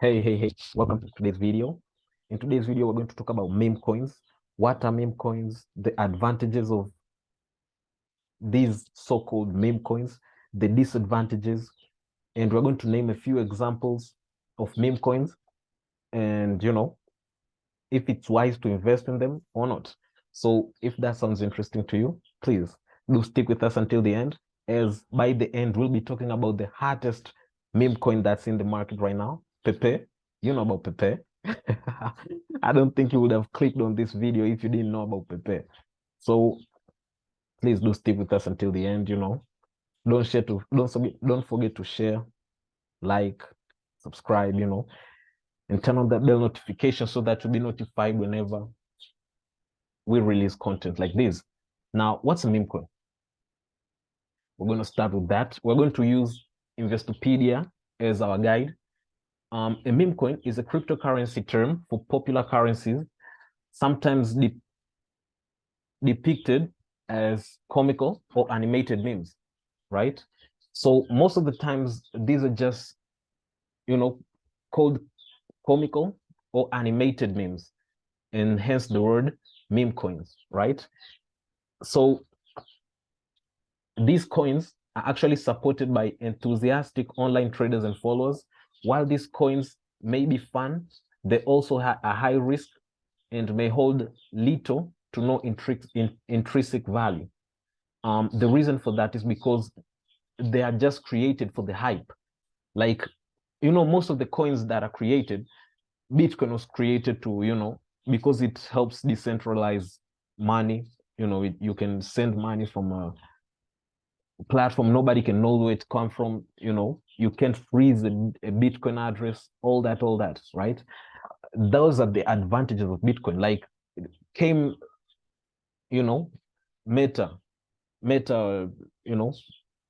Hey, welcome to today's video. In today's video, we're going to talk about meme coins. What are meme coins? The advantages of these so-called meme coins, the disadvantages, and we're going to name a few examples of meme coins and, if it's wise to invest in them or not. So if that sounds interesting to you, please do stick with us until the end, as by the end, we'll be talking about the hottest meme coin that's in the market right now, Pepe. You know about Pepe. I don't think you would have clicked on this video if you didn't know about Pepe. So please do stick with us until the end, Don't forget to share, like, subscribe, and turn on that bell notification so that you'll be notified whenever we release content like this. Now, what's a meme coin? We're going to start with that. We're going to use Investopedia as our guide. A meme coin is a cryptocurrency term for popular currencies, sometimes depicted as comical or animated memes, right? So most of the times, these are just, called comical or animated memes, and hence the word meme coins, right? So these coins are actually supported by enthusiastic online traders and followers. While these coins may be fun, they also have a high risk and may hold little to no intrinsic value. The reason for that is because they are just created for the hype. Like, most of the coins that are created, Bitcoin was created to, because it helps decentralize money. You can send money from a platform, nobody can know where it comes from. You can't freeze a Bitcoin address, all that, right? Those are the advantages of Bitcoin. Like, came, Meta, Meta,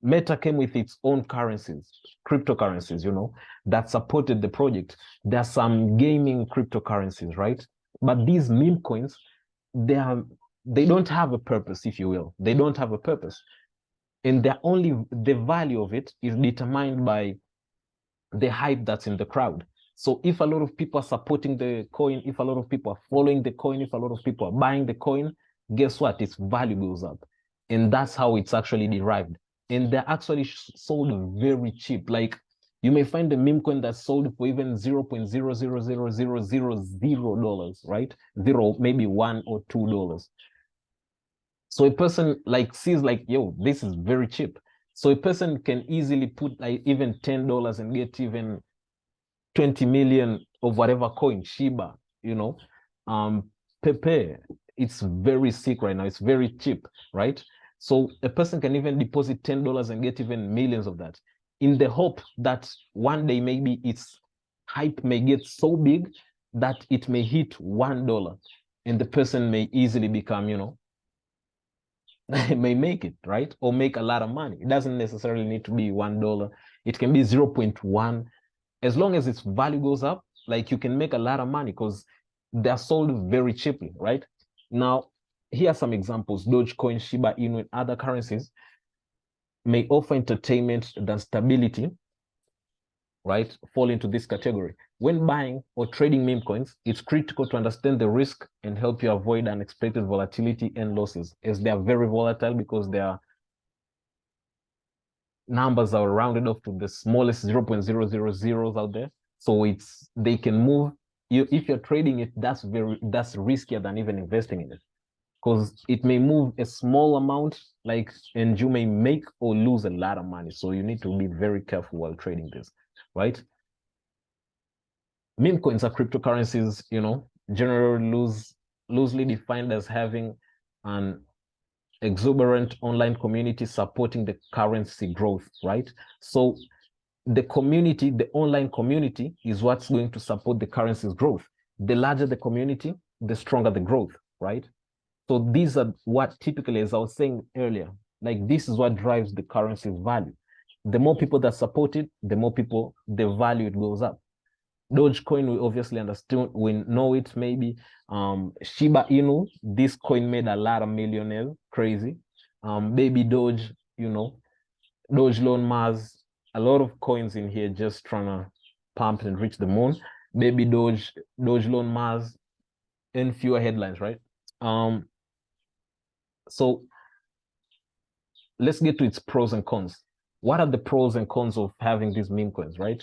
Meta came with its own currencies, cryptocurrencies, that supported the project. There are some gaming cryptocurrencies, right? But these meme coins, they don't have a purpose, if you will. They don't have a purpose. And the value of it is determined by the hype that's in the crowd. So if a lot of people are supporting the coin, if a lot of people are following the coin, if a lot of people are buying the coin, guess what? Its value goes up. And that's how it's actually derived. And they're actually sold very cheap. Like, you may find a meme coin that's sold for even $0.0000000, right? Zero, maybe $1 or $2. So a person like sees like, yo, this is very cheap. So a person can easily put like even $10 and get even 20 million of whatever coin, Shiba, Pepe, it's very sick right now. It's very cheap, right? So a person can even deposit $10 and get even millions of that, in the hope that one day maybe its hype may get so big that it may hit $1 and the person may easily become, may make it, right? Or make a lot of money. It doesn't necessarily need to be $1. It can be 0.1. As long as its value goes up, like, you can make a lot of money because they're sold very cheaply, right? Now, here are some examples. Dogecoin, Shiba Inu, and other currencies may offer entertainment than stability, right? Fall into this category. When buying or trading meme coins, it's critical to understand the risk and help you avoid unexpected volatility and losses, as they are very volatile because their numbers are rounded off to the smallest 0.000s out there. So they can move. If you're trading it, that's riskier than even investing in it, because it may move a small amount, like, and you may make or lose a lot of money. So you need to be very careful while trading this, right? Meme coins are cryptocurrencies, generally loosely defined as having an exuberant online community supporting the currency growth, right? So the community, the online community, is what's going to support the currency's growth. The larger the community, the stronger the growth, right? So these are what typically, as I was saying earlier, like, this is what drives the currency's value. The more people that support it, the more people, the value it goes up. Dogecoin, we obviously understand, we know it. Maybe Shiba Inu, this coin made a lot of millionaires, crazy. Baby Doge, Doge Loan Mars, a lot of coins in here just trying to pumped and reach the moon. Maybe Doge loan Mars, and fewer headlines, right? So let's get to its pros and cons. What are the pros and cons of having these meme coins, right?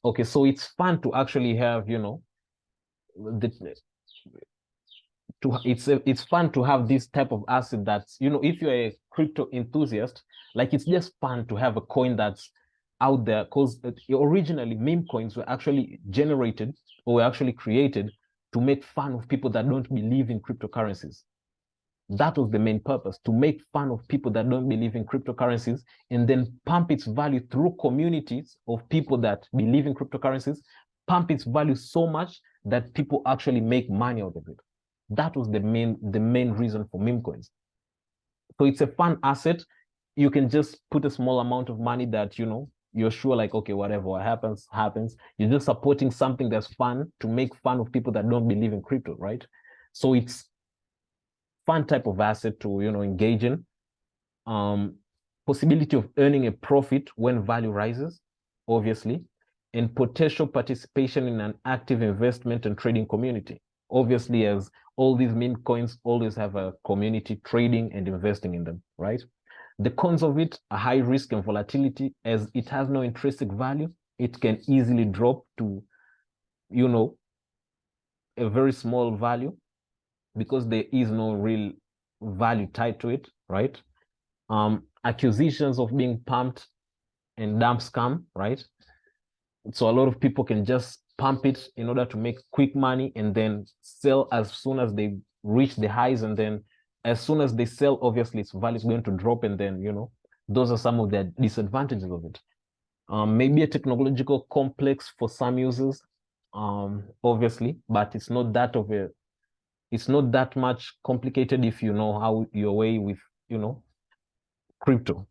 Okay, so it's fun to actually have, you know, it's fun to have this type of asset that's, you know, if you're a crypto enthusiast, like it's just fun to have a coin that's out there, because originally meme coins were actually generated or were actually created to make fun of people that don't believe in cryptocurrencies. That was the main purpose, to make fun of people that don't believe in cryptocurrencies and then pump its value through communities of people that believe in cryptocurrencies, pump its value so much that people actually make money out of it. That was the main reason for meme coins. So it's a fun asset. You can just put a small amount of money that, you know, you're sure like, okay, whatever happens, happens. You're just supporting something that's fun to make fun of people that don't believe in crypto, right? So it's fun type of asset to, you know, engage in. Possibility of earning a profit when value rises, obviously, and potential participation in an active investment and trading community. Obviously, as all these meme coins always have a community trading and investing in them, right? The cons of it are high risk and volatility, as it has no intrinsic value. It can easily drop to, you know, a very small value because there is no real value tied to it, right? Accusations of being pumped and dump scam, right? So a lot of people can just pump it in order to make quick money and then sell as soon as they reach the highs, and then as soon as they sell, obviously its value is going to drop, and then, you know, those are some of the disadvantages of it. Maybe a technological complex for some users, obviously, but it's not that much complicated if you know how your way with, you know, crypto.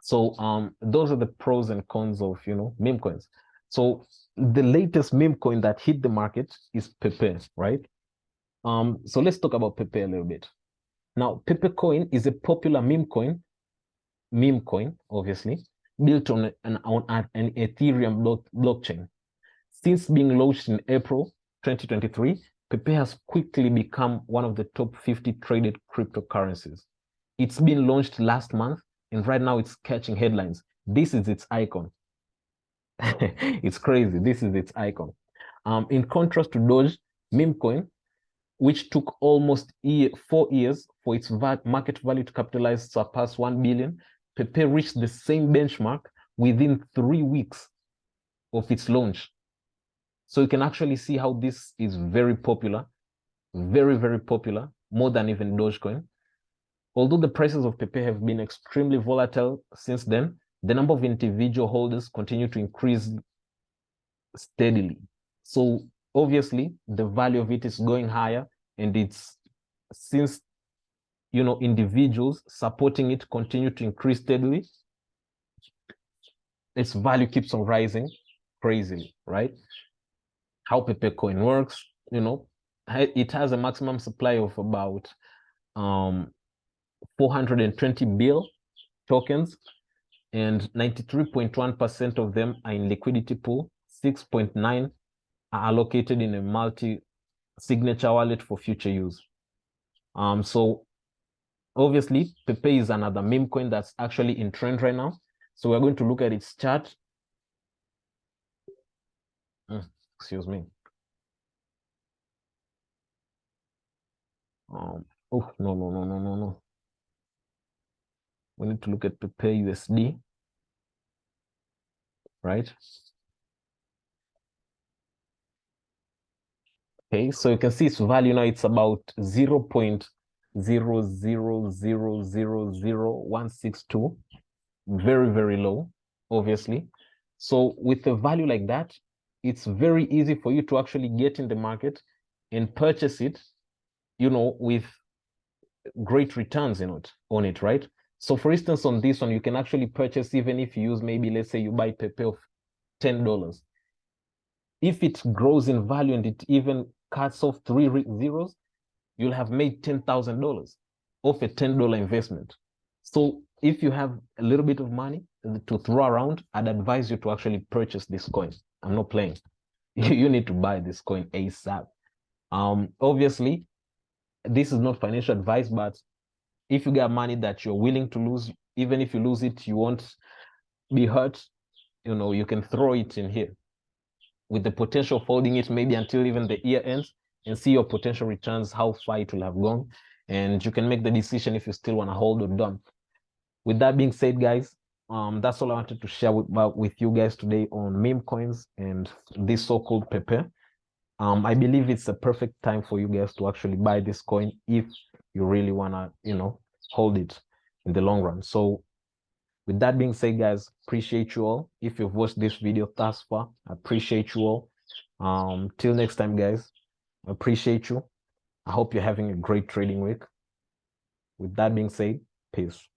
So those are the pros and cons of, you know, meme coins. So the latest meme coin that hit the market is Pepe, right? So let's talk about Pepe a little bit. Now, Pepe Coin is a popular meme coin, obviously, built on an Ethereum blockchain. Since being launched in April 2023, Pepe has quickly become one of the top 50 traded cryptocurrencies. It's been launched last month, and right now it's catching headlines. This is its icon. It's crazy. This is its icon. In contrast to Doge, meme coin, which took almost 4 years for its market value to capitalize surpass 1 billion, Pepe reached the same benchmark within 3 weeks of its launch. So you can actually see how this is very popular, very, very popular, more than even Dogecoin. Although the prices of Pepe have been extremely volatile since then, the number of individual holders continue to increase steadily. So obviously the value of it is going higher, and it's, since, you know, individuals supporting it continue to increase steadily, its value keeps on rising crazily, right? How Pepe Coin works, you know, it has a maximum supply of about 420 bill tokens, and 93.1% of them are in liquidity pool. 6.9 are allocated in a multi-signature wallet for future use. So obviously Pepe is another meme coin that's actually in trend right now. So we're going to look at its chart. Excuse me. Oh, no. We need to look at Pepe USD, right? Okay, so you can see its value now, it's about 0.000000162. Very, very low, obviously. So with a value like that, it's very easy for you to actually get in the market and purchase it, you know, with great returns on it, right? So for instance, on this one, you can actually purchase, even if you use, maybe let's say you buy Pepe of $10. If it grows in value and it even cuts off 3 zeros, you'll have made $10,000 off a $10 investment. So if you have a little bit of money to throw around, I'd advise you to actually purchase this coin. I'm not playing. You need to buy this coin ASAP. Obviously, this is not financial advice, but if you get money that you're willing to lose, even if you lose it, you won't be hurt. You can throw it in here with the potential of holding it maybe until even the year ends and see your potential returns, how far it will have gone. And you can make the decision if you still want to hold or dump. With that being said, guys, that's all I wanted to share with you guys today on meme coins and this so-called Pepe. I believe it's a perfect time for you guys to actually buy this coin if you really want to, hold it in the long run. So with that being said, guys, appreciate you all. If you've watched this video thus far, I appreciate you all. Till next time, guys, I appreciate you. I hope you're having a great trading week. With that being said, peace.